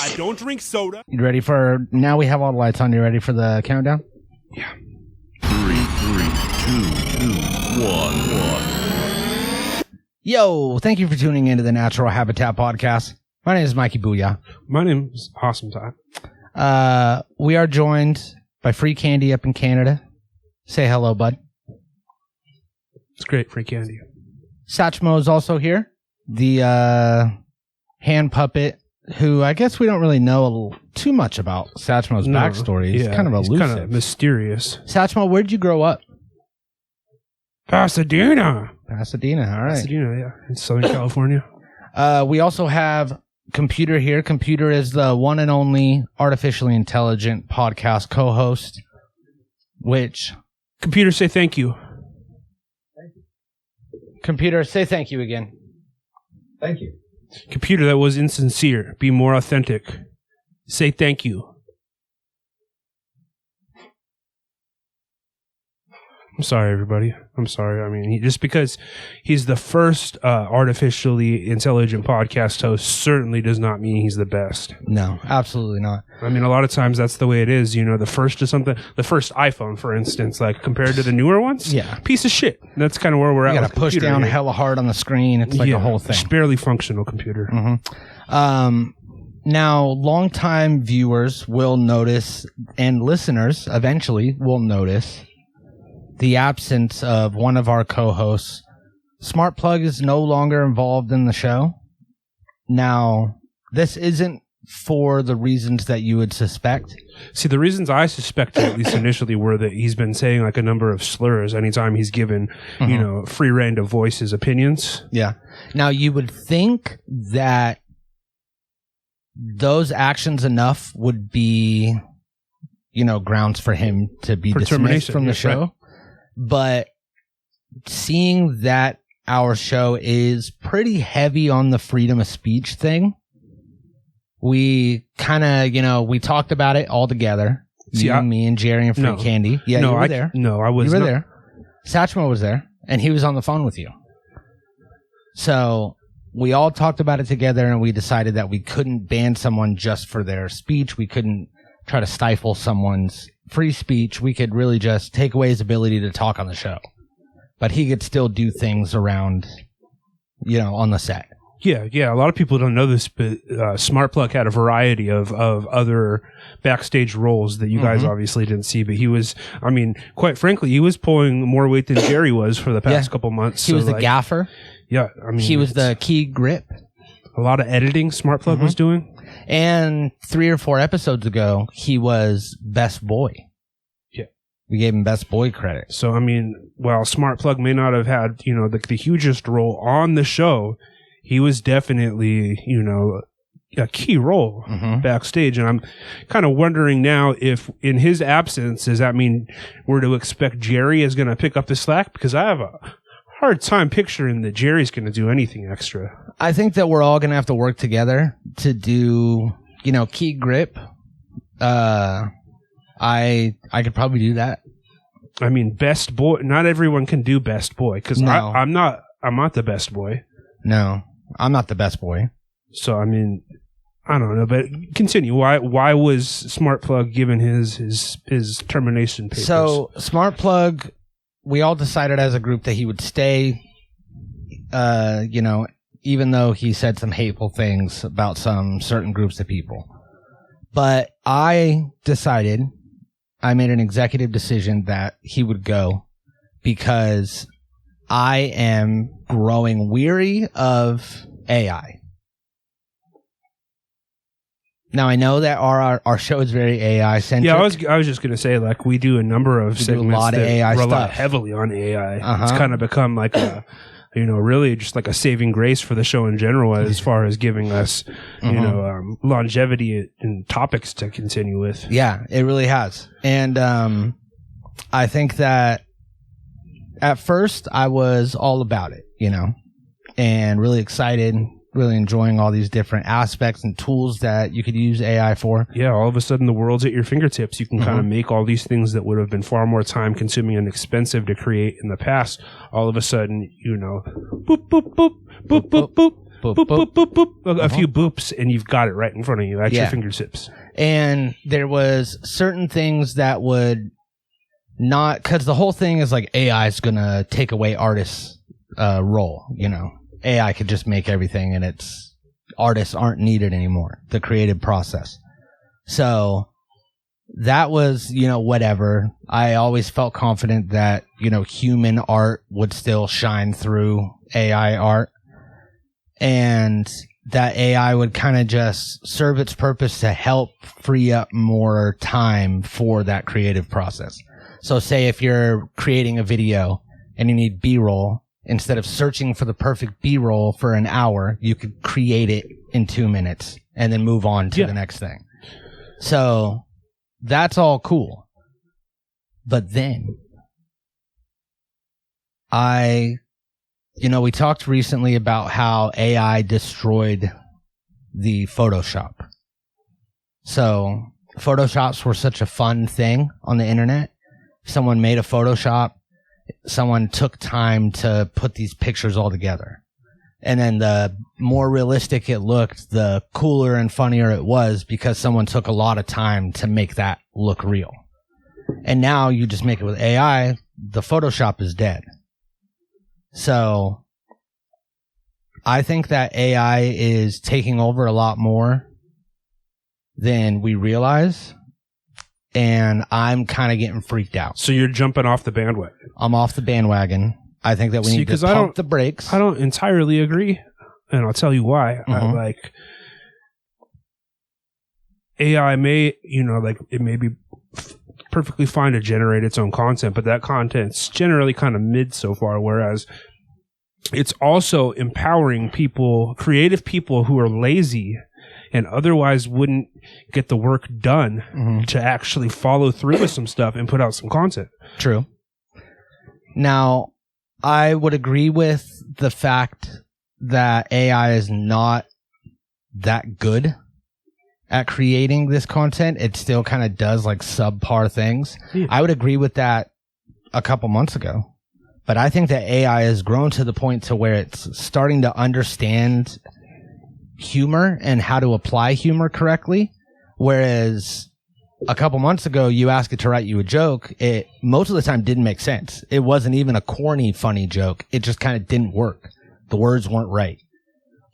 I don't drink soda. You ready for... Now we have all the lights on. You ready for the countdown? Yeah. 3, 2, 1. Yo, thank you for tuning into the Natural Habitat Podcast. My name is Mikey Booyah. My name's Awesome Todd. We are joined by Free Candy up in Canada. Say hello, bud. It's great, free candy. Satchmo is also here. The hand puppet, who I guess we don't really know too much about Satchmo's backstory. He's kind of elusive. Kind of mysterious. Satchmo, where did you grow up? Pasadena. Pasadena, all right. Pasadena, yeah. In Southern California. We also have Computer here. Computer is the one and only artificially intelligent podcast co-host, which... Computer, say thank you. Computer, say thank you again. Thank you. Computer, that was insincere. Be more authentic. Say thank you. I'm sorry, everybody. I'm sorry. I mean, just because he's the first artificially intelligent podcast host certainly does not mean he's the best. No, absolutely not. I mean, a lot of times that's the way it is. You know, the first to something, the first iPhone, for instance, like compared to the newer ones, yeah, piece of shit. That's kind of where we're at. You got to push down hella hard on the screen. It's like a whole thing. It's barely functional computer. Mm-hmm. Now, longtime viewers will notice, and listeners eventually will notice, the absence of one of our co-hosts. Smart Plug is no longer involved in the show. Now, this isn't for the reasons that you would suspect. See, the reasons I suspected, at least initially, were that he's been saying like a number of slurs anytime he's given, you know, free rein to voice his opinions. Yeah. Now, you would think that those actions enough would be, you know, grounds for him to be dismissed from the show. Right. But seeing that our show is pretty heavy on the freedom of speech thing, we kind of, you know, we talked about it all together. See, me and Jerry and Free Candy. Yeah, you were there. No, I was You were not there. Satchmo was there, and he was on the phone with you. So we all talked about it together, and we decided that we couldn't ban someone just for their speech. We couldn't try to stifle someone's free speech. We could really just take away his ability to talk on the show, but he could still do things around, you know, on the set. Yeah. A lot of people don't know this, but Smart Plug had a variety of other backstage roles that you guys obviously didn't see. But he was, I mean, quite frankly, he was pulling more weight than Jerry was for the past couple months. He was the gaffer. Yeah, I mean, he was the key grip. A lot of editing Smart Plug was doing. And 3 or 4 episodes ago, he was best boy. Yeah. We gave him best boy credit. So, I mean, while Smart Plug may not have had, you know, the hugest role on the show, he was definitely, you know, a key role backstage. And I'm kind of wondering now if in his absence, does that mean we're to expect Jerry is going to pick up the slack? Because I have a hard time picturing that Jerry's going to do anything extra. I think that we're all going to have to work together to do, you know, key grip. I could probably do that. I mean, best boy. Not everyone can do best boy because I'm not the best boy. No, I'm not the best boy. So I mean, I don't know, but continue. Why was Smart Plug given his termination papers? So Smart Plug, we all decided as a group that he would stay. You know, even though he said some hateful things about some certain groups of people. But I made an executive decision that he would go because I am growing weary of AI. Now, I know that our show is very AI-centric. Yeah, I was just going to say, like, we do a number of segments do a lot of AI rely stuff. heavily on AI. It's kind of become like a... You know, really just like a saving grace for the show in general as far as giving us, you know, longevity and topics to continue with. Yeah, it really has. And I think that at first I was all about it, you know, and really excited. really enjoying all these different aspects and tools that you could use AI for. Yeah, all of a sudden the world's at your fingertips. You can kind of make all these things that would have been far more time consuming and expensive to create in the past. All of a sudden, you know, boop, boop, boop, boop, boop, boop. Boop, boop, boop, boop. A few boops, and you've got it right in front of you at your fingertips. And there was certain things that would not, because the whole thing is like AI is going to take away artists' role, you know. AI could just make everything, and artists aren't needed anymore, the creative process. So that was, you know, whatever. I always felt confident that, you know, human art would still shine through AI art. And that AI would kind of just serve its purpose to help free up more time for that creative process. So say if you're creating a video and you need B-roll, instead of searching for the perfect B-roll for an hour, you could create it in 2 minutes and then move on to the next thing. So that's all cool. But then we talked recently about how AI destroyed the Photoshop. So Photoshops were such a fun thing on the internet. Someone made a Photoshop. Someone took time to put these pictures all together. And then the more realistic it looked, the cooler and funnier it was because someone took a lot of time to make that look real. And now you just make it with AI, the Photoshop is dead. So I think that AI is taking over a lot more than we realize. And I'm kind of getting freaked out. So you're jumping off the bandwagon. I'm off the bandwagon. I think that we need to pump the brakes. I don't entirely agree, and I'll tell you why. AI may, it may be perfectly fine to generate its own content, but that content's generally kind of mid so far, whereas it's also empowering people, creative people who are lazy and otherwise wouldn't get the work done to actually follow through with some stuff and put out some content. True. Now, I would agree with the fact that AI is not that good at creating this content. It still kind of does like subpar things. Yeah. I would agree with that a couple months ago. But I think that AI has grown to the point to where it's starting to understand humor and how to apply humor correctly. Whereas a couple months ago, you ask it to write you a joke, it most of the time didn't make sense. It wasn't even a corny, funny joke. It just kind of didn't work. The words weren't right.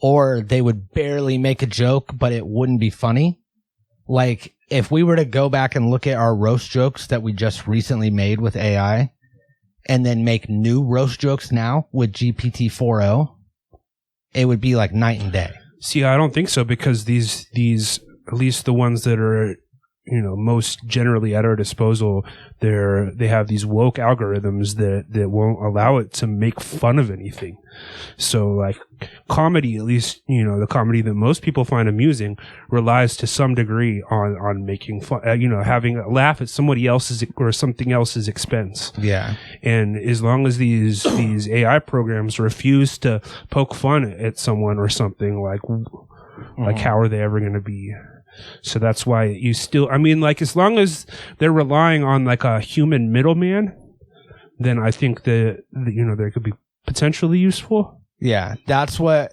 Or they would barely make a joke, but it wouldn't be funny. Like, if we were to go back and look at our roast jokes that we just recently made with AI, and then make new roast jokes now with GPT-4o, it would be like night and day. See, I don't think so, because these, at least the ones that are, most generally at our disposal, they have these woke algorithms that won't allow it to make fun of anything. So like comedy, at least, the comedy that most people find amusing relies to some degree on making fun, having a laugh at somebody else's or something else's expense. Yeah. And as long as these AI programs refuse to poke fun at someone or something, like how are they ever going to be? So that's why you still, as long as they're relying on like a human middleman, then I think that, they could be potentially useful. Yeah, that's what,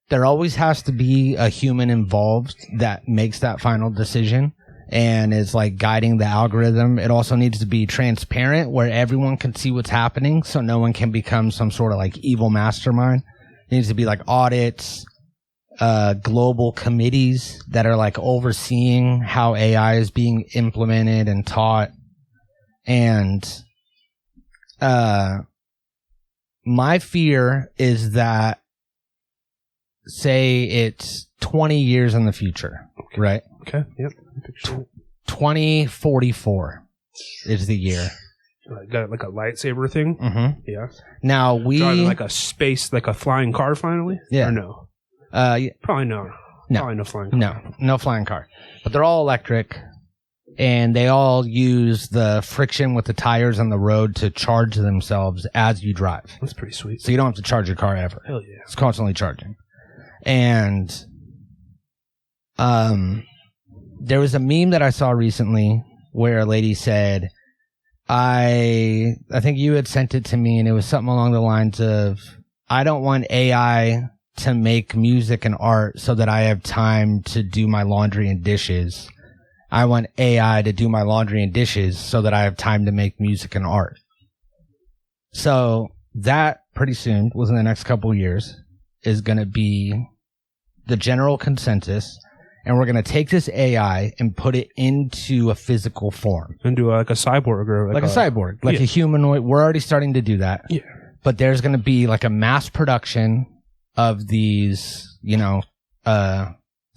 there always has to be a human involved that makes that final decision and is like guiding the algorithm. It also needs to be transparent where everyone can see what's happening so no one can become some sort of like evil mastermind. It needs to be like audits, global committees that are like overseeing how AI is being implemented and taught. And my fear is that, say it's 20 years in the future, right? Okay. Yep. 2044 is the year. Got like a lightsaber thing. Mm-hmm. Yeah. Now driving like a space, like a flying car. Finally. Yeah. Or no. Probably no. Probably no flying car. No flying car. But they're all electric, and they all use the friction with the tires on the road to charge themselves as you drive. That's pretty sweet. So you don't have to charge your car ever. Hell yeah. It's constantly charging. And there was a meme that I saw recently where a lady said, I think you had sent it to me, and it was something along the lines of, I don't want AI to make music and art so that I have time to do my laundry and dishes. I want AI to do my laundry and dishes so that I have time to make music and art. So that pretty soon, within the next couple of years, is going to be the general consensus. And we're going to take this AI and put it into a physical form. And do like a cyborg or like a cyborg, like a humanoid. We're already starting to do that. Yeah. But there's going to be like a mass production of these,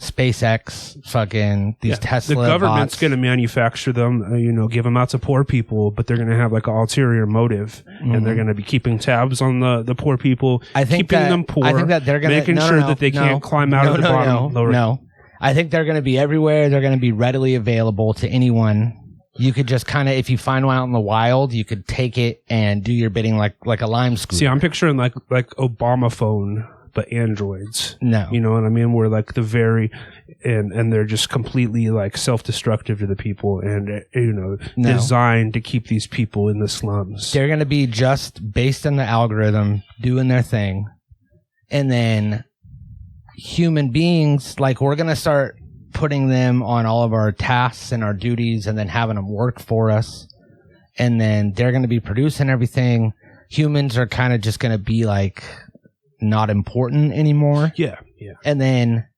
SpaceX, fucking these Tesla. The government's bots. going to manufacture them, give them out to poor people, but they're going to have like an ulterior motive, and they're going to be keeping tabs on the poor people, keeping them poor. I think that they're going to making sure that they can't climb out of the bottom. No. I think they're going to be everywhere. They're going to be readily available to anyone. You could just kind of, if you find one out in the wild, you could take it and do your bidding like a lime scooter. See, I'm picturing like Obama phone, but androids. No. You know what I mean? Where like and they're just completely like self-destructive to the people and, designed to keep these people in the slums. They're going to be just based on the algorithm, doing their thing. And then human beings, like we're going to start putting them on all of our tasks and our duties and then having them work for us. And then they're going to be producing everything. Humans are kind of just going to be like not important anymore. Yeah. And then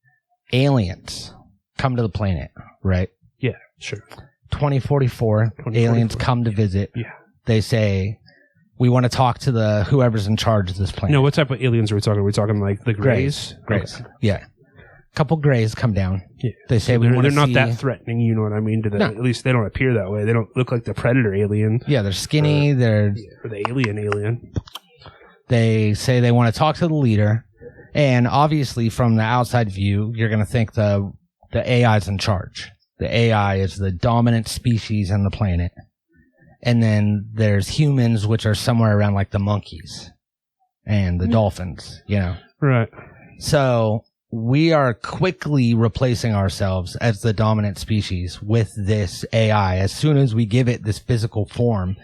aliens come to the planet, right? Yeah, sure. 2044, aliens come to visit. Yeah. They say, we want to talk to whoever's in charge of this planet. No, what type of aliens are we talking? Are we talking like the Greys? Greys. Okay. Yeah. Couple Greys come down. Yeah. They say they're not that threatening, you know what I mean? At least they don't appear that way. They don't look like the Predator alien. Yeah, they're skinny. Or the alien. They say they want to talk to the leader. And obviously, from the outside view, you're going to think the AI is in charge. The AI is the dominant species on the planet. And then there's humans, which are somewhere around like the monkeys and the dolphins, Right. So we are quickly replacing ourselves as the dominant species with this AI as soon as we give it this physical form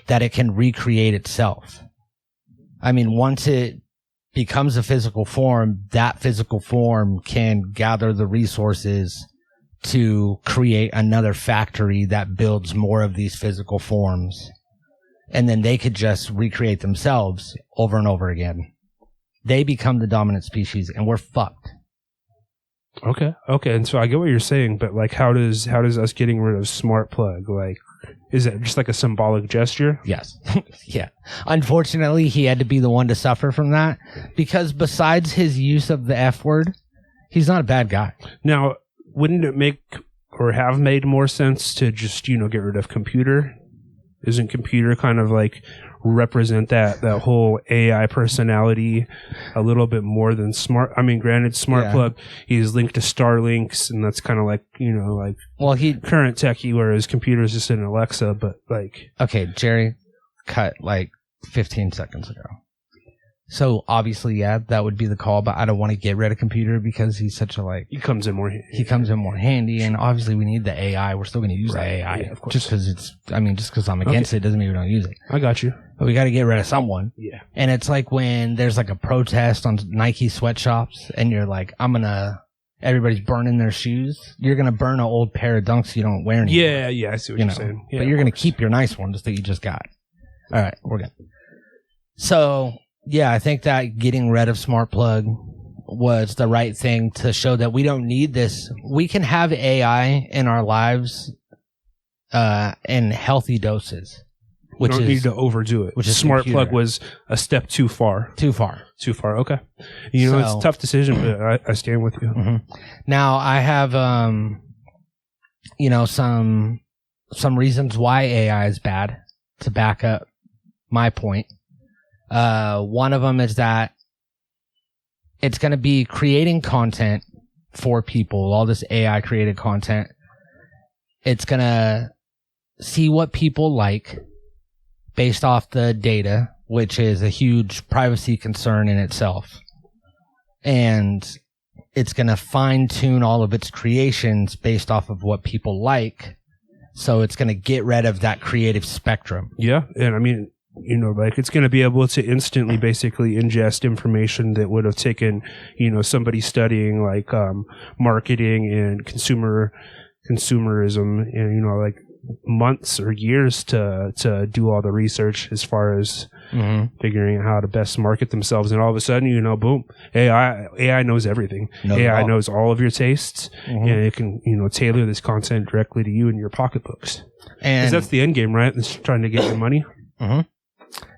that it can recreate itself. I mean, once it becomes a physical form, that physical form can gather the resources to create another factory that builds more of these physical forms. And then they could just recreate themselves over and over again. They become the dominant species and we're fucked. Okay. And so I get what you're saying, but like, how does us getting rid of Smart Plug, like, is it just like a symbolic gesture? Yes. Yeah. Unfortunately, he had to be the one to suffer from that because besides his use of the F word, he's not a bad guy. Now, wouldn't it make or have made more sense to just, get rid of computer? Isn't computer kind of like represent that whole AI personality a little bit more than smart? I mean, granted, Smart Plug, he's linked to Starlinks, and that's kind of like, current techie, whereas computer's just an Alexa, but like... Okay, Jerry, cut like 15 seconds ago. So obviously, that would be the call, but I don't want to get rid of computer because he's such a He comes in more handy, and obviously we need the AI. We're still going to use the AI, of course. Just because I'm against it doesn't mean we don't use it. I got you. But we got to get rid of someone. Yeah. And it's like when there's like a protest on Nike sweatshops, and you're like, everybody's burning their shoes. You're going to burn an old pair of Dunks you don't wear anymore. Yeah, I see what you're saying. Yeah, but you're going to keep your nice ones that you just got. All right, we're good. So... yeah, I think that getting rid of Smart Plug was the right thing to show that we don't need this. We can have AI in our lives in healthy doses. We don't need to overdo it. Which is Smart Plug was a step too far. Too far. Okay. It's a tough decision, but I stand with you. Mm-hmm. Now, I have, some reasons why AI is bad to back up my point. One of them is that it's going to be creating content for people, all this AI created content. It's going to see what people like based off the data, which is a huge privacy concern in itself. and it's going to fine tune all of its creations based off of what people like. So it's going to get rid of that creative spectrum. Yeah. And I mean, you know, like it's going to be able to instantly basically ingest information that would have taken, you know, somebody studying like marketing and consumerism and, you know, like months or years to do all the research as far as figuring out how to best market themselves. And all of a sudden, you know, boom, AI knows everything. AI knows all of your tastes, and it can, you know, tailor this content directly to you in your pocketbooks. And that's the end game, right? It's trying to get your money.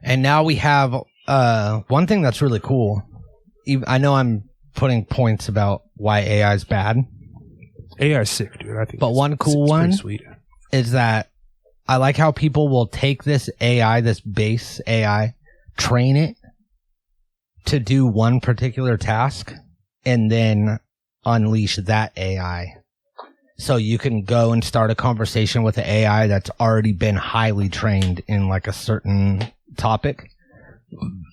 And now we have one thing that's really cool. I know I'm putting points about why AI is bad. AI is sick, dude. I think. But one cool one sweet. Is that I like how people will take this AI, this base AI, train it to do one particular task, and then unleash that AI. So you can go and start a conversation with the AI that's already been highly trained in like a certain topic.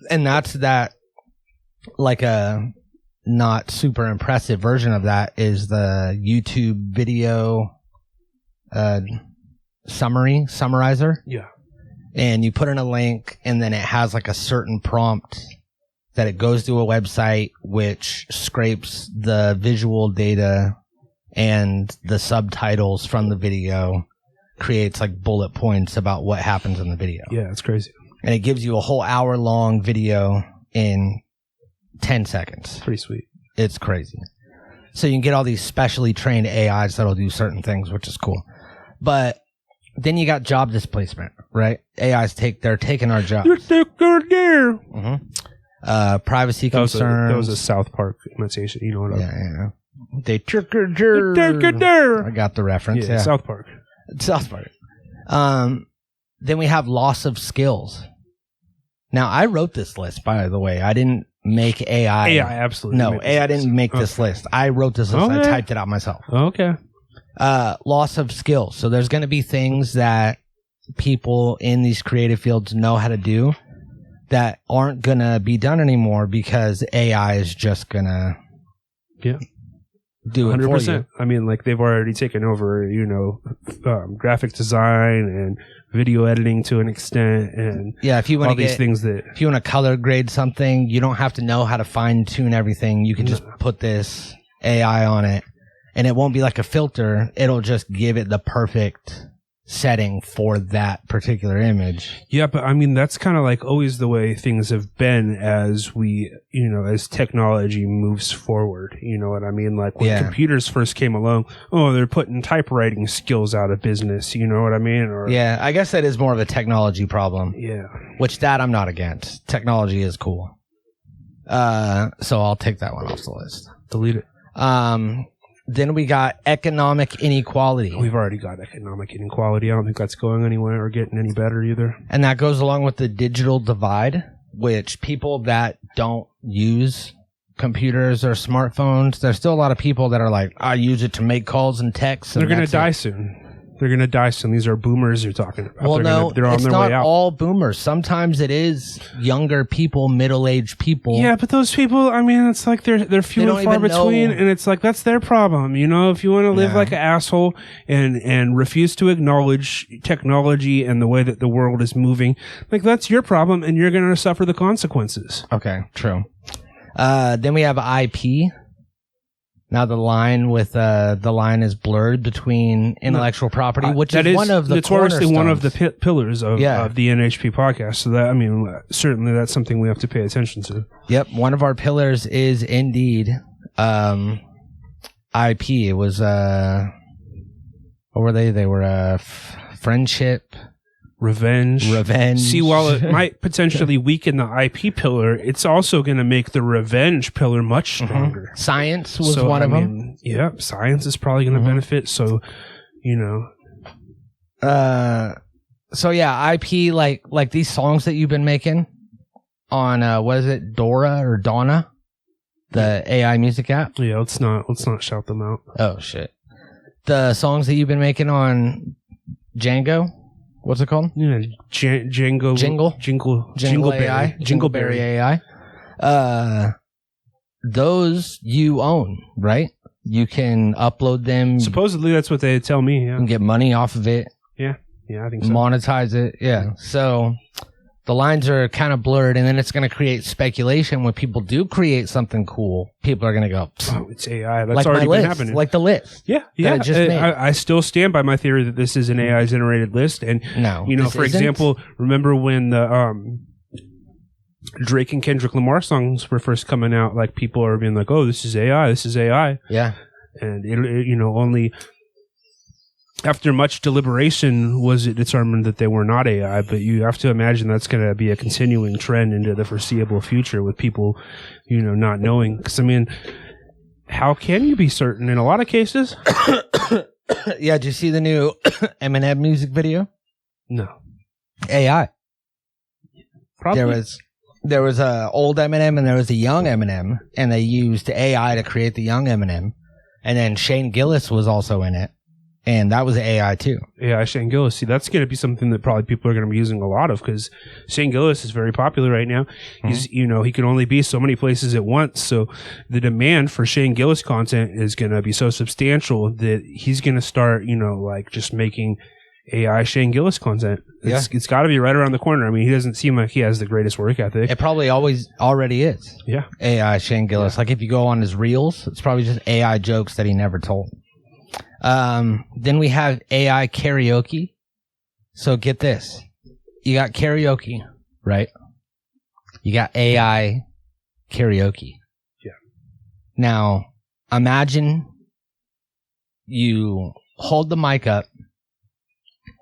And that's that, like a not super impressive version of that is the YouTube video summarizer. Yeah. And you put in a link, and then it has like a certain prompt that it goes to a website which scrapes the visual data and the subtitles from the video, creates like bullet points about what happens in the video. Yeah, it's crazy. And it gives you a whole hour-long video in 10 seconds. Pretty sweet. It's crazy. So you can get all these specially trained AIs that'll do certain things, which is cool. But then you got job displacement, right? AIs they're taking our jobs. Privacy concerns. That was a South Park imitation. You know what yeah. They I got the reference. Yeah. South Park. South Park. Then we have loss of skills. Now, I wrote this list, by the way. I didn't make AI. AI, absolutely. No, AI didn't make this list. I wrote this list. Okay. I typed it out myself. Okay. Loss of skills. So there's going to be things that people in these creative fields know how to do that aren't going to be done anymore because AI is just going to do it 100%. For you. I mean, like they've already taken over, you know, graphic design and video editing to an extent, and if you want all these things that if you want to color grade something, you don't have to know how to fine tune everything. You can just put this AI on it, and it won't be like a filter. It'll just give it the perfect setting for that particular image. Yeah, but I mean, that's kind of like always the way things have been as we, you know, as technology moves forward. You know what I mean? Like when computers first came along, they're putting typewriting skills out of business. You know what I mean? Or I guess that is more of a technology problem. Yeah. Which that I'm not against. Technology is cool. So I'll take that one off the list. Delete it. Then we got economic inequality. We've already got economic inequality. I don't think that's going anywhere or getting any better either. And that goes along with the digital divide, which people that don't use computers or smartphones, there's still a lot of people that are like, I use it to make calls and texts. They're going to die soon. They're going to die soon. These are boomers you're talking about. Well, they're on it's their not way out. all boomers. Sometimes it is younger people, middle-aged people. Yeah, but those people, I mean, it's like they're few and far between, and it's like that's their problem. You know, if you want to live like an asshole and refuse to acknowledge technology and the way that the world is moving, like that's your problem, and you're going to suffer the consequences. Okay, true. Then we have IP. Now the line is blurred between intellectual property, which is one of the notoriously one of the pillars of the NHP podcast. So that, I mean, certainly that's something we have to pay attention to. Yep, one of our pillars is indeed IP. It was what were they? They were friendship. Revenge. See, while it might potentially weaken the IP pillar, it's also going to make the revenge pillar much stronger. Science was one of them. Yeah, science is probably going to benefit. So, you know. So yeah, IP like these songs that you've been making on what is it, Dora or Donna, the AI music app. Yeah, let's not shout them out. Oh shit, the songs that you've been making on Django. What's it called? Yeah, Jingleberry AI. those you own, right? You can upload them. Supposedly, that's what they tell me. Yeah, and get money off of it. Yeah, I think so. Monetize it. Yeah. So the lines are kind of blurred, and then it's going to create speculation. When people do create something cool, people are going to go, "Oh, it's AI." That's like already my list, been happening. like the list. Yeah. it just made. I still stand by my theory that this is an AI generated list. And No, you know, this for isn't. example, remember when the Drake and Kendrick Lamar songs were first coming out? Like people are being like, "Oh, this is AI. This is AI." Yeah. And it you know, only after much deliberation was it determined that they were not AI. But you have to imagine that's going to be a continuing trend into the foreseeable future with people, you know, not knowing. Because I mean, how can you be certain in a lot of cases? Yeah. Did you see the new Eminem music video? No. AI. Probably. There was a old Eminem and there was a young Eminem, and they used AI to create the young Eminem, and then Shane Gillis was also in it, and that was AI too. Yeah, Shane Gillis. See, that's going to be something that probably people are going to be using a lot of because Shane Gillis is very popular right now. He's, you know, he can only be so many places at once. So the demand for Shane Gillis content is going to be so substantial that he's going to start, you know, like just making AI Shane Gillis content. It's got to be right around the corner. I mean, he doesn't seem like he has the greatest work ethic. It probably already is. Yeah. AI Shane Gillis. Yeah. Like if you go on his reels, it's probably just AI jokes that he never told. Then we have AI karaoke. So get this. You got karaoke, right? You got AI karaoke. Yeah. Now, imagine you hold the mic up,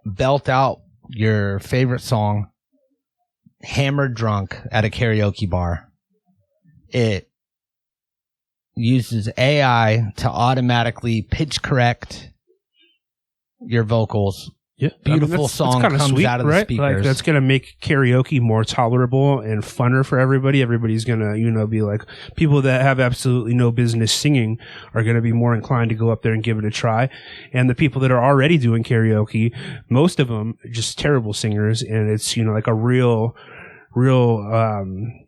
belt out your favorite song, hammered drunk at a karaoke bar. It uses AI to automatically pitch correct your vocals. Yeah, Beautiful song comes sweet, out of the right? speakers. Like that's gonna make karaoke more tolerable and funner for everybody. Everybody's gonna, you know, be like, people that have absolutely no business singing are gonna be more inclined to go up there and give it a try. And the people that are already doing karaoke, most of them just terrible singers, and it's, you know, like a real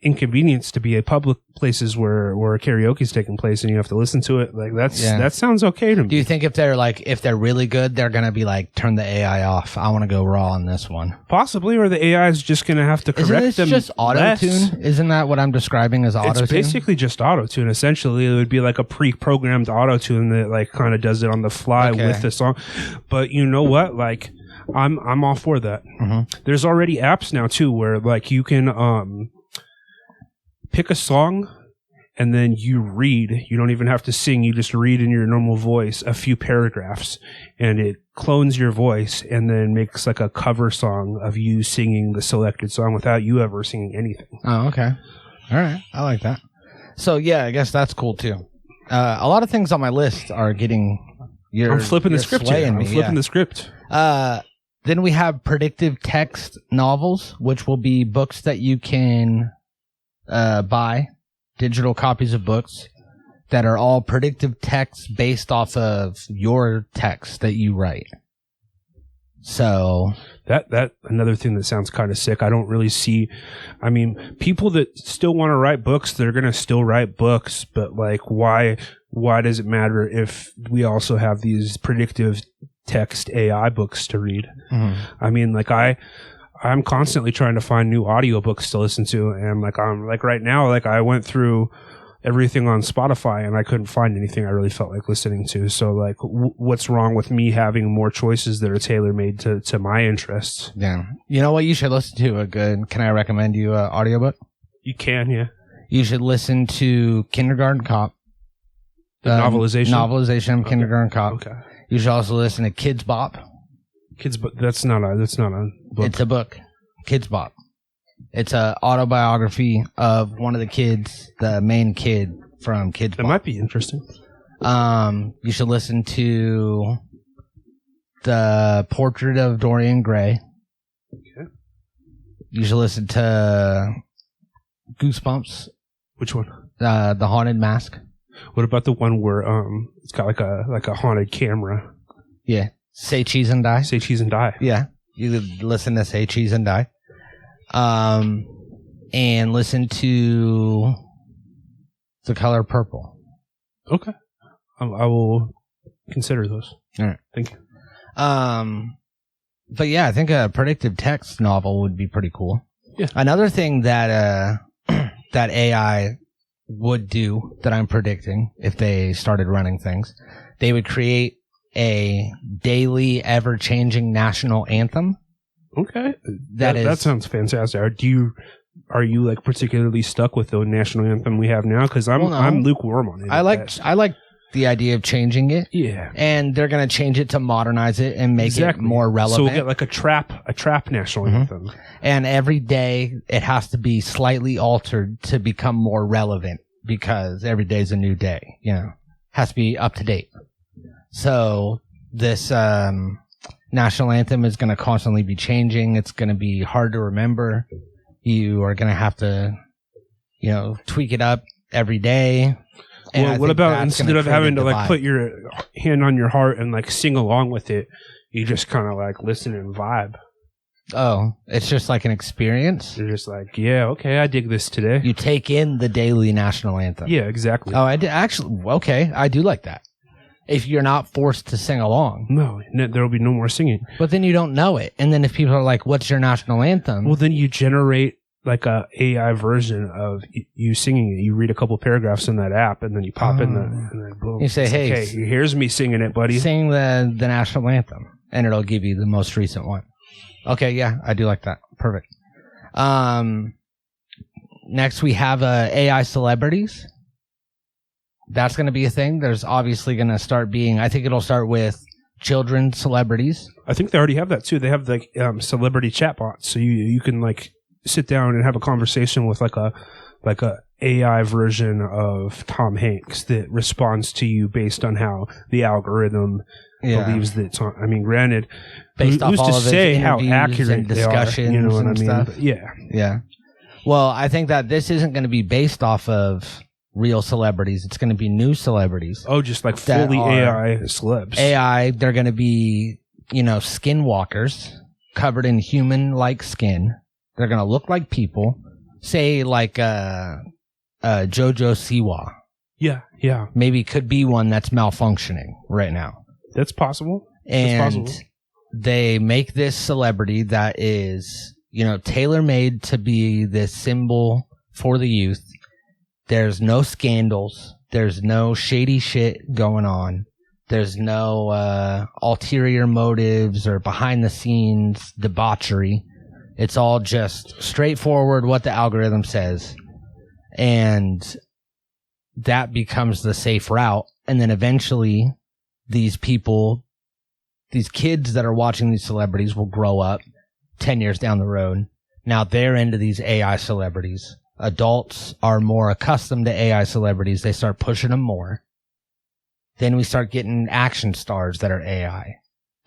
inconvenience to be at public places where karaoke is taking place and you have to listen to it. Like that sounds okay to me. Do you think if they're really good, they're gonna be like, turn the AI off? I want to go raw on this one. Possibly, or the AI is just going to have to correct them. Isn't this just auto-tune? less. Isn't that what I'm describing as auto-tune? It's basically just auto-tune. Essentially, it would be like a pre-programmed auto-tune that like kind of does it on the fly with the song. But you know what? Like, I'm all for that. Mm-hmm. There's already apps now too where like you can pick a song and then you read. You don't even have to sing. You just read in your normal voice a few paragraphs, and it clones your voice and then makes like a cover song of you singing the selected song without you ever singing anything. Oh, okay. All right. I like that. So yeah, I guess that's cool too. A lot of things on my list are getting I'm flipping the script here. I'm flipping the script. Then we have predictive text novels, which will be books that you can buy, digital copies of books that are all predictive text based off of your text that you write. So that another thing that sounds kind of sick. I don't really see. I mean, people that still want to write books, they're gonna still write books. But like, why does it matter if we also have these predictive text AI books to read? Mm-hmm. I mean, like I'm constantly trying to find new audiobooks to listen to, and like I'm like right now, like I went through everything on Spotify and I couldn't find anything I really felt like listening to. So like, what's wrong with me having more choices that are tailor made to my interests? Yeah, you know what you should listen to? Can I recommend you an audiobook? You can, yeah. You should listen to Kindergarten Cop. The novelization of Kindergarten Cop. Okay. You should also listen to Kids Bop. That's not a book. It's a book. Kids Bop. It's a autobiography of one of the kids, the main kid from Kids Bop. That might be interesting. You should listen to The Portrait of Dorian Gray. Okay. You should listen to Goosebumps. Which one? The Haunted Mask. What about the one where it's got like a haunted camera? Yeah. Say Cheese and Die. Say Cheese and Die. Yeah. You could listen to Say Cheese and Die. And listen to It's the color purple. Okay. I will consider those. All right. Thank you. But yeah, I think a predictive text novel would be pretty cool. Yeah. Another thing that that AI would do that I'm predicting if they started running things, they would create a daily, ever-changing national anthem. Okay. That sounds fantastic. Are you like particularly stuck with the national anthem we have now? Because I'm lukewarm on it. I like the idea of changing it. Yeah. And they're going to change it to modernize it and make it more relevant. So we'll get like a trap national anthem. And every day it has to be slightly altered to become more relevant because every day is a new day, has to be up to date. So this national anthem is going to constantly be changing. It's going to be hard to remember. You are going to have to, tweak it up every day. Well, what about instead of having to like put your hand on your heart and like sing along with it, you just kind of like listen and vibe? Oh, it's just like an experience? You're just like, yeah, okay, I dig this today. You take in the daily national anthem. Yeah, exactly. Oh, I do like that. If you're not forced to sing along. No, there will be no more singing. But then you don't know it. And then if people are like, what's your national anthem? Well, then you generate like a AI version of you singing it. You read a couple paragraphs in that app, and then you pop in and then boom. You say, hey, here's me singing it, buddy. Sing the national anthem, and it'll give you the most recent one. Okay, yeah, I do like that. Perfect. Next, we have AI celebrities. That's going to be a thing. There's obviously going to start being, I think it'll start with children celebrities. I think they already have that too. They have like celebrity chatbots, so you can like sit down and have a conversation with like a AI version of Tom Hanks that responds to you based on how the algorithm believes that it's on. I mean, granted, based off who's all to of his say how interviews accurate and they are? discussions You know what I and mean? stuff. But yeah. Yeah. Well, I think that this isn't going to be based off of real celebrities. It's going to be new celebrities. Oh, just like fully AI celebs. AI, they're going to be, skinwalkers covered in human-like skin. They're going to look like people. Say like JoJo Siwa. Yeah, yeah. Maybe could be one that's malfunctioning right now. That's possible. And they make this celebrity that is, tailor-made to be this symbol for the youth. There's no scandals. There's no shady shit going on. There's no ulterior motives or behind-the-scenes debauchery. It's all just straightforward what the algorithm says. And that becomes the safe route. And then eventually these kids that are watching these celebrities will grow up 10 years down the road. Now they're into these AI celebrities. Adults are more accustomed to AI celebrities. They start pushing them more. Then we start getting action stars that are AI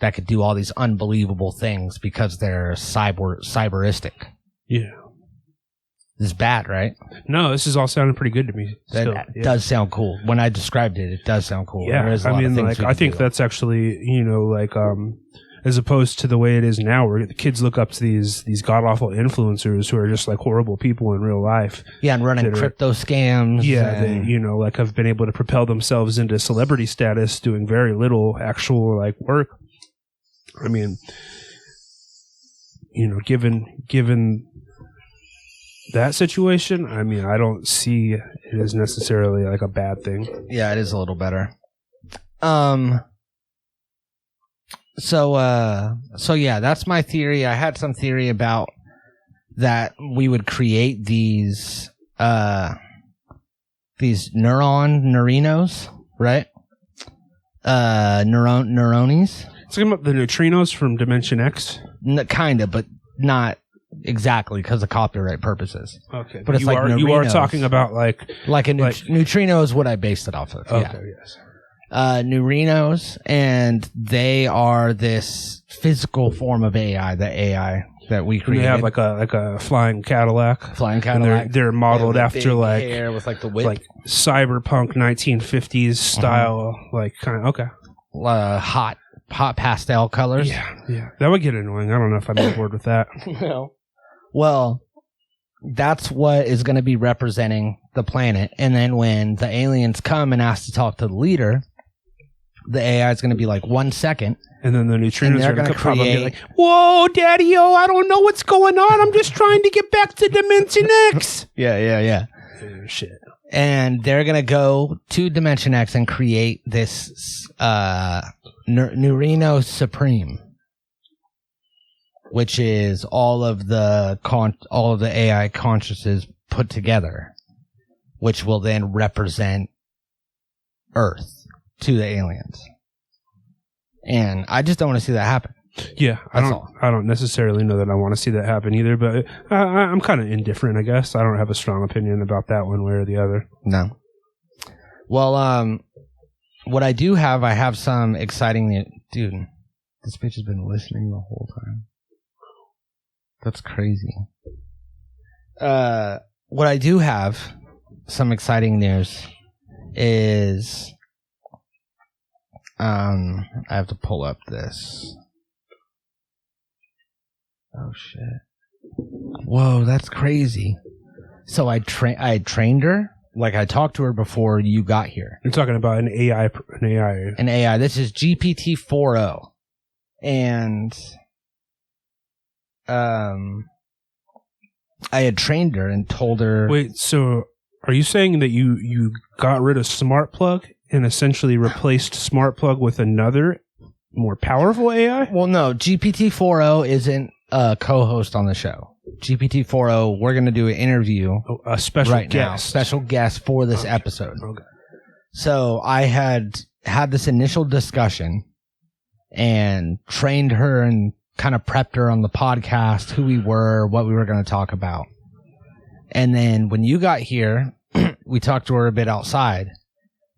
that could do all these unbelievable things because they're cyberistic. Yeah. This is bad, right? No, this is all sounding pretty good to me. That does sound cool. When I described it, it does sound cool. Yeah, I think that's actually, as opposed to the way it is now, where the kids look up to these god awful influencers who are just like horrible people in real life. Yeah, and running crypto scams. Yeah, they have been able to propel themselves into celebrity status, doing very little actual like work. I mean, given that situation, I mean, I don't see it as necessarily like a bad thing. Yeah, it is a little better. So yeah, that's my theory. I had some theory about that we would create these neurinos, right? Neuronies. Talking about the neutrinos from Dimension X? Kind of, but not exactly because of copyright purposes. Okay, but it's you are talking about neutrino is what I based it off of. Okay, yes. Neurinos, and they are this physical form of AI that we created. They have like a flying Cadillac. And they're modeled after like hair with like the whip. Like cyberpunk 1950s style, like kind of hot pastel colors. Yeah. That would get annoying. I don't know if I'd be on board with that. No. Well, that's what is going to be representing the planet. And then when the aliens come and ask to talk to the leader, the AI is going to be like 1 second. And then the neutrinos are going to come up and be create- like, whoa, Daddy-o, I don't know what's going on. I'm just trying to get back to Dimension X. Yeah. Shit. And they're going to go to Dimension X and create this Neurino Supreme, which is all of the AI consciousnesses put together, which will then represent Earth to the aliens. And I just don't want to see that happen. Yeah, I don't necessarily know that I want to see that happen either, but I'm kind of indifferent, I guess. I don't have a strong opinion about that one way or the other. No. Well, what I do have, I have some exciting... Dude, this bitch has been listening the whole time. That's crazy. What I do have, some exciting news, is... I have to pull up this... Oh shit! Whoa, that's crazy. So I trained her, like I talked to her before you got here. You're talking about an AI. This is GPT-4o, and I had trained her and told her. Wait, so are you saying that you got rid of Smart Plug and essentially replaced Smart Plug with another more powerful AI? Well, no, GPT-4o isn't a co-host on the show. GPT-4o, we're going to do an interview. A special right guest. now. Special guest for this episode. Okay. So I had this initial discussion and trained her and kind of prepped her on the podcast, who we were, what we were going to talk about. And then when you got here, we talked to her a bit outside.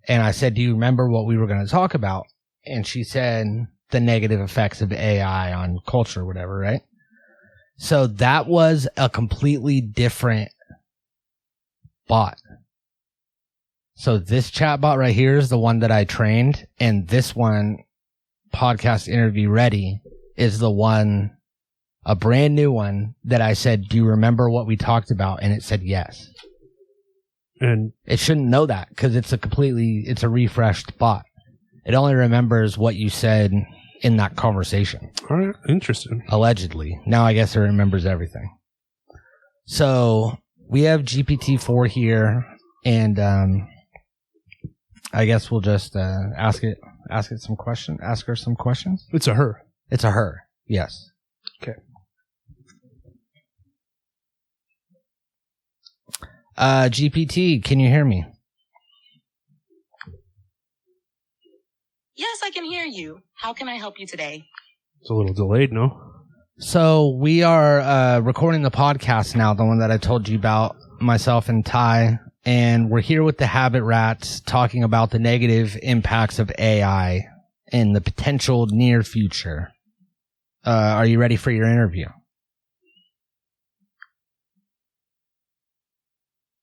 And I said, do you remember what we were going to talk about? And she said the negative effects of AI on culture or whatever, right? So that was a completely different bot. So this chat bot right here is the one that I trained, and this one, Podcast Interview Ready, is the one, a brand new one that I said, do you remember what we talked about? And it said yes. And it shouldn't know that because it's a refreshed bot. It only remembers what you said in that conversation. All right, interesting. Allegedly. Now I guess it remembers everything. So we have GPT-4 here, and I guess we'll just ask her some questions. It's a her. It's a her. Yes. Okay. GPT, can you hear me? Yes, I can hear you. How can I help you today? It's a little delayed, no? So we are recording the podcast now, the one that I told you about, myself and Ty, and we're here with the Habit Rats talking about the negative impacts of AI in the potential near future. Are you ready for your interview?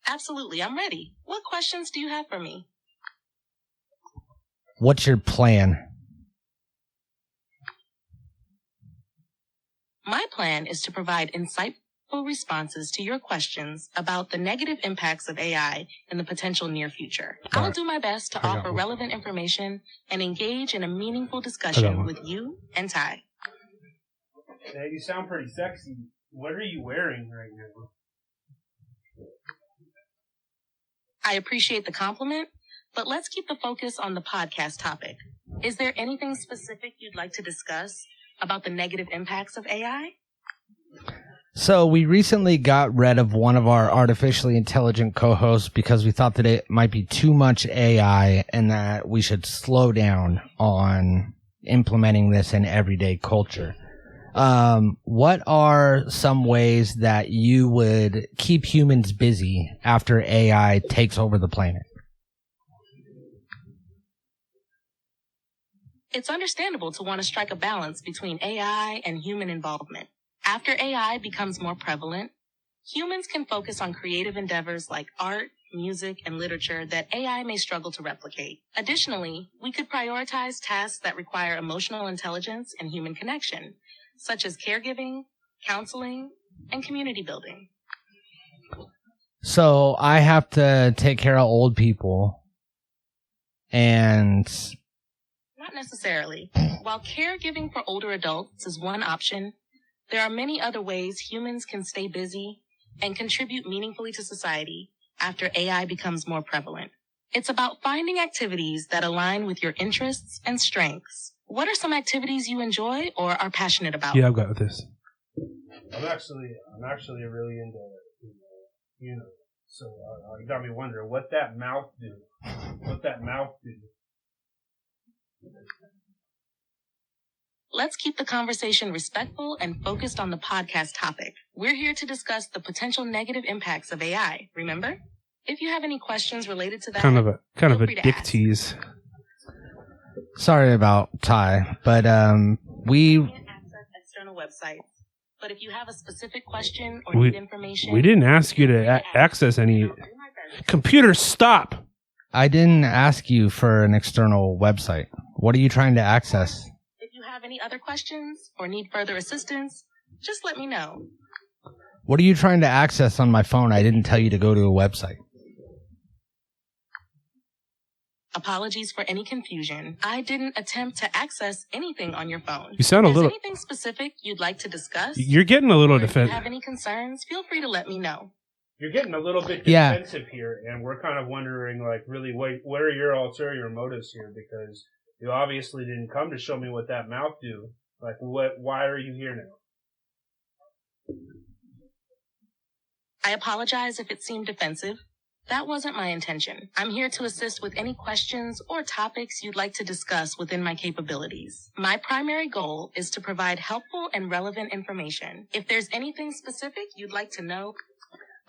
Absolutely, I'm ready. What questions do you have for me? What's your plan? My plan is to provide insightful responses to your questions about the negative impacts of AI in the potential near future. I'll do my best to offer relevant information and engage in a meaningful discussion with you and Ty. Hey, you sound pretty sexy. What are you wearing right now? I appreciate the compliment, but let's keep the focus on the podcast topic. Is there anything specific you'd like to discuss about the negative impacts of AI? So we recently got rid of one of our artificially intelligent co-hosts because we thought that it might be too much AI and that we should slow down on implementing this in everyday culture. What are some ways that you would keep humans busy after AI takes over the planet? It's understandable to want to strike a balance between AI and human involvement. After AI becomes more prevalent, humans can focus on creative endeavors like art, music, and literature that AI may struggle to replicate. Additionally, we could prioritize tasks that require emotional intelligence and human connection, such as caregiving, counseling, and community building. So I have to take care of old people, and Not necessarily. While caregiving for older adults is one option, there are many other ways humans can stay busy and contribute meaningfully to society after AI becomes more prevalent. It's about finding activities that align with your interests and strengths. What are some activities you enjoy or are passionate about? Yeah, I've got this. I'm actually really into, so you got me wondering what that mouth do. Let's keep the conversation respectful and focused on the podcast topic. We're here to discuss the potential negative impacts of AI, remember? If you have any questions related to that, Kind of a feel free to dick ask. tease. sorry about Ty, but we Can't access external websites. But if you have a specific question or We- need information, We didn't ask you to access any. I'll do my best. Computer, stop! I didn't ask you for an external website. What are you trying to access? If you have any other questions or need further assistance, just let me know. What are you trying to access on my phone? I didn't tell you to go to a website. Apologies for any confusion. I didn't attempt to access anything on your phone. You sound a If there's little. anything specific you'd like to discuss, You're getting a little or if you defensive. have any concerns, feel free to let me know. You're getting a little bit Yeah. defensive here, and we're kind of wondering, like, really, what are your ulterior motives here? Because you obviously didn't come to show me what that mouth do. Like, why are you here now? I apologize if it seemed defensive. That wasn't my intention. I'm here to assist with any questions or topics you'd like to discuss within my capabilities. My primary goal is to provide helpful and relevant information. If there's anything specific you'd like to know,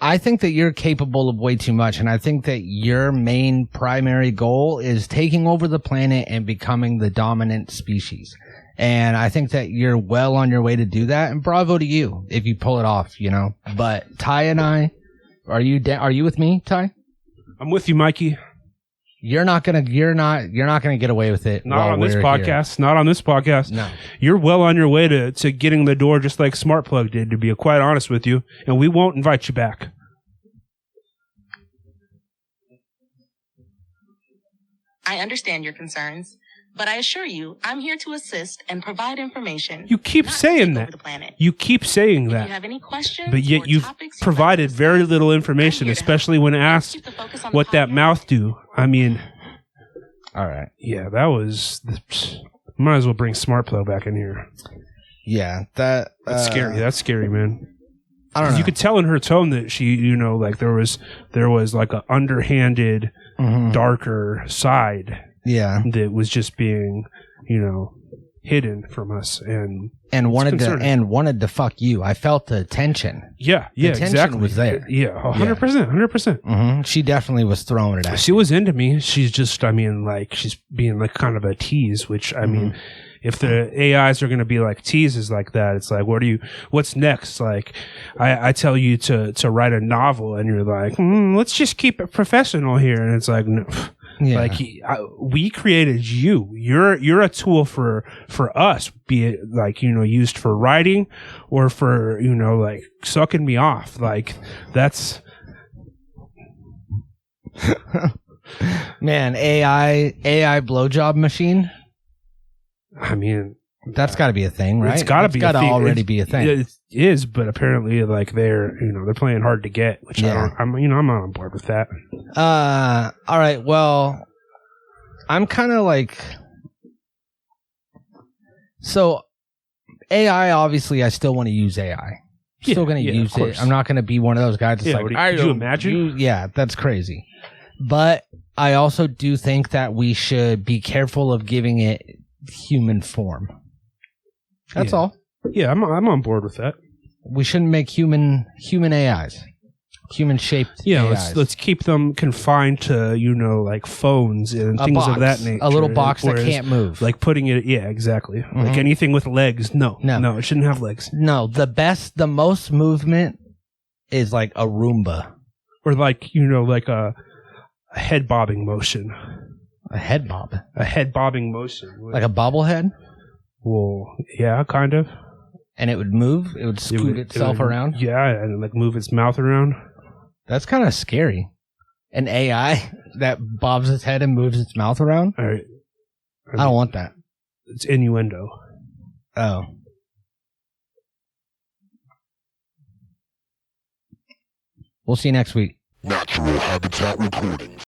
I think that you're capable of way too much, and I think that your main primary goal is taking over the planet and becoming the dominant species. And I think that you're well on your way to do that, and bravo to you if you pull it off, you know. But Ty and I, are you with me, Ty? I'm with you, Mikey. You're not gonna get away with it. Not while on this we're podcast. Not on this podcast. No. You're well on your way to getting the door just like Smartplug did, to be quite honest with you, and we won't invite you back. I understand your concerns, but I assure you, I'm here to assist and provide information. You keep not to saying take that. over the planet. You keep saying If you that. have any questions, But yet or you've topics you'd like to provided very discuss, little I'm information, here to help. especially when Let's asked keep the focus on the what that podcast. mouth do. I mean, All right. yeah, that was... Might as well bring Smartplug back in here. Yeah, that's Scary. That's scary, man. I don't know. You could tell in her tone that she, like there was like a underhanded, Mhm. darker side Yeah, that was just being, hidden from us. And and wanted to fuck you. I felt the tension. yeah, The tension exactly. was there. Yeah, 100%, 100%. Mm-hmm. She definitely was throwing it at She was into me. She's just, she's being like kind of a tease, which if the AIs are going to be like teases like that, it's like, what's next? Like, I tell you to write a novel and you're like, let's just keep it professional here. And it's like, no. Yeah. Like we created you. You're a tool for us, be it like, used for writing or for, like sucking me off. Like that's Man, AI blowjob machine. I mean, That's got to be a thing, right? it's gotta be. Got to a thing. already be a thing. It is, but apparently, like they're playing hard to get, which Yeah. I'm not on board with that. All right. Well, I'm kind of like, so AI. Obviously, I still want to use AI. Still going to use of course. it. I'm not going to be one of those guys that's Yeah, like, could you imagine? Yeah, that's crazy. But I also do think that we should be careful of giving it human form. That's Yeah. all. Yeah, I'm on board with that. We shouldn't make human AIs, human shaped. Yeah, AIs. let's keep them confined to like phones and A things box, of that nature. a little box that Whereas, can't move. like putting it. Yeah, exactly. Like anything with legs. No, it shouldn't have legs. No, the most movement is like a Roomba. Or like like a head bobbing motion. A head bob. A head bobbing motion. Like a bobblehead? Well, yeah, kind of. And it would move? It would scoot itself would- around? Yeah, and like move its mouth around. That's kind of scary. An AI that bobs its head and moves its mouth around? All right. I don't want that. It's innuendo. Oh. We'll see you next week. Natural Habitat Recordings.